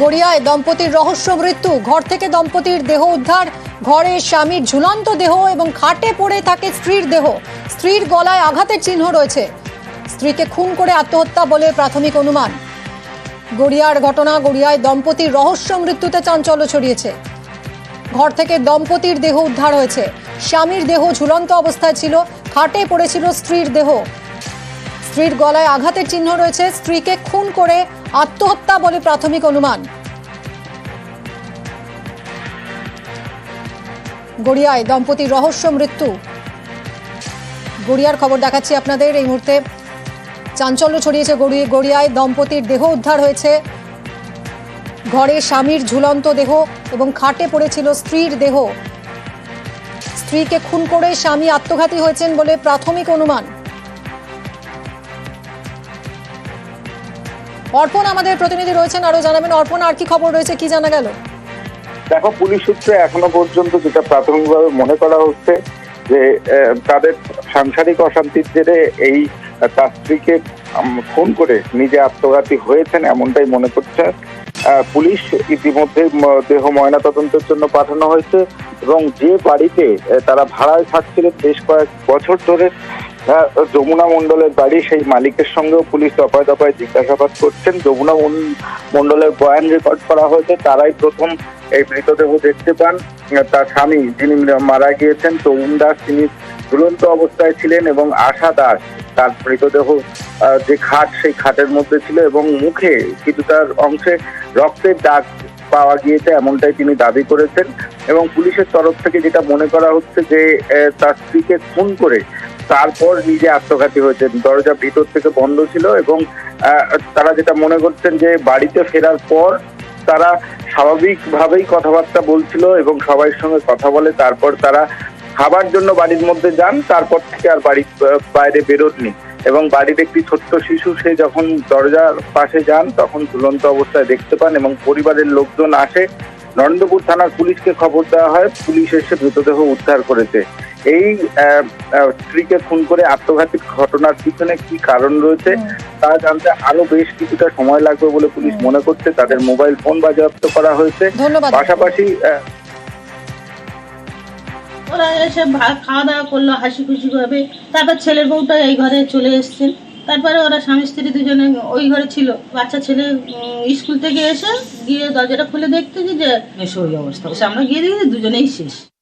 গড়িয়ায় দম্পতির রহস্য মৃত্যু। ঘর থেকে দম্পতির দেহ উদ্ধার। ঘরে স্বামীর ঝুলন্ত দেহ এবং খাটে পড়ে থাকে স্ত্রীর দেহ। স্ত্রীর গলায় আঘাতের চিহ্ন রয়েছে। স্ত্রীকে খুন করে আত্মহত্যা বলে প্রাথমিক অনুমান। গড়িয়ার ঘটনা। গড়িয়ায় দম্পতির রহস্য মৃত্যুতে চাঞ্চল্য ছড়িয়েছে। ঘর থেকে দম্পতির দেহ উদ্ধার হয়েছে। স্বামীর দেহ ঝুলন্ত অবস্থায় ছিল, খাটে পড়েছিল স্ত্রীর দেহ। স্ত্রীর গলায় আঘাতের চিহ্ন রয়েছে। স্ত্রীকে খুন করে আত্মহত্যা বলে প্রাথমিক অনুমান। গড়িয়ায় দম্পতির রহস্য মৃত্যু। গড়িয়ার খবর দেখাচ্ছি আপনাদের। এই মুহূর্তে চাঞ্চল্য ছড়িয়েছে গড়িয়ায়। দম্পতির দেহ উদ্ধার হয়েছে। ঘরে স্বামীর ঝুলন্ত দেহ এবং খাটে পড়েছিল স্ত্রীর দেহ। স্ত্রীকে খুন করে স্বামী আত্মঘাতী হয়েছেন বলে প্রাথমিক অনুমান। অর্পণ আমাদের প্রতিনিধি রয়েছেন, আরো জানাবেন। অর্পণ, আর কি খবর রয়েছে, কি জানা গেল? দেখো, পুলিশ সূত্রে এখনো পর্যন্ত যেটা প্রাথমিকভাবে মনে করা হচ্ছে যে তাদের সাংসারিক অশান্তির জেরে এই তার স্ত্রীকে খুন করে নিজে আত্মঘাতী হয়েছেন, এমনটাই মনে করছে পুলিশ। ইতিমধ্যে দেহ ময়নাতদন্তের জন্য পাঠানো হয়েছে এবং যে বাড়িতে তারা ভাড়ায় থাকছিলেন বেশ কয়েক বছর ধরে, যমুনা মণ্ডলের বাড়ি, সেই মালিকের সঙ্গেও পুলিশ দফায় দফায় জিজ্ঞাসাবাদ করছেন। যমুনা মণ্ডলের বয়ান রেকর্ড করা হয়েছে। তারাই প্রথম এই মৃতদেহ দেখতে পান। তার স্বামী, যিনি মারা গিয়েছেন, তরুণ দাস, তিনি ঝুলন্ত অবস্থায় ছিলেন এবং আশা দাস, তার মৃতদেহ যে খাট, সেই খাটের মধ্যে ছিল এবং মুখে কিছুটার অংশে রক্তের দাগ পাওয়া গিয়েছে, এমনটাই তিনি দাবি করেছেন। এবং পুলিশের তরফ থেকে যেটা মনে করা হচ্ছে যে তার স্ত্রীকে খুন করে তারপর নিজে আত্মঘাতী হয়েছেন। দরজা ভিতর থেকে বন্ধ ছিল এবং তারা যেটা মনে করছেন যে বাড়িতে ফেরার পর তারা স্বাভাবিকভাবেই কথাবার্তা বলছিল এবং সবার সঙ্গে কথা বলে তারপর তারা খাবার জন্য বাড়ির মধ্যে যান। তারপর থেকে আর বাড়ির বাইরে বেরোননি এবং বাড়ির একটি ছোট্ট শিশু, সে যখন দরজার পাশে যান তখন ঝুলন্ত অবস্থায় দেখতে পান এবং পরিবারের লোকজন আসে। নরেন্দ্রপুর থানার পুলিশকে খবর দেওয়া হয়। পুলিশ এসে মৃতদেহ উদ্ধার করেছে। এই স্ত্রীকে খুন করে আত্মঘাতীর ঘটনার পিছনে কি কারণ রয়েছে তা জানতে আরো বেশ কিছুটা সময় লাগবে বলে পুলিশ মনে করছে। তাদের মোবাইল ফোন বাজেয়াপ্ত করা হয়েছে। পাশাপাশি ওরা এসে খাওয়া দাওয়া করলো হাসি খুশি ভাবে। তারপর ছেলের বউটা এই ঘরে চলে এসছেন। তারপরে ওরা স্বামী স্ত্রী দুজনে ওই ঘরে ছিল। বাচ্চা ছেলে স্কুল থেকে এসে গিয়ে দরজাটা খুলে দেখতে যে ওই অবস্থা। আমরা গিয়ে দেখি দুজনেই শেষ।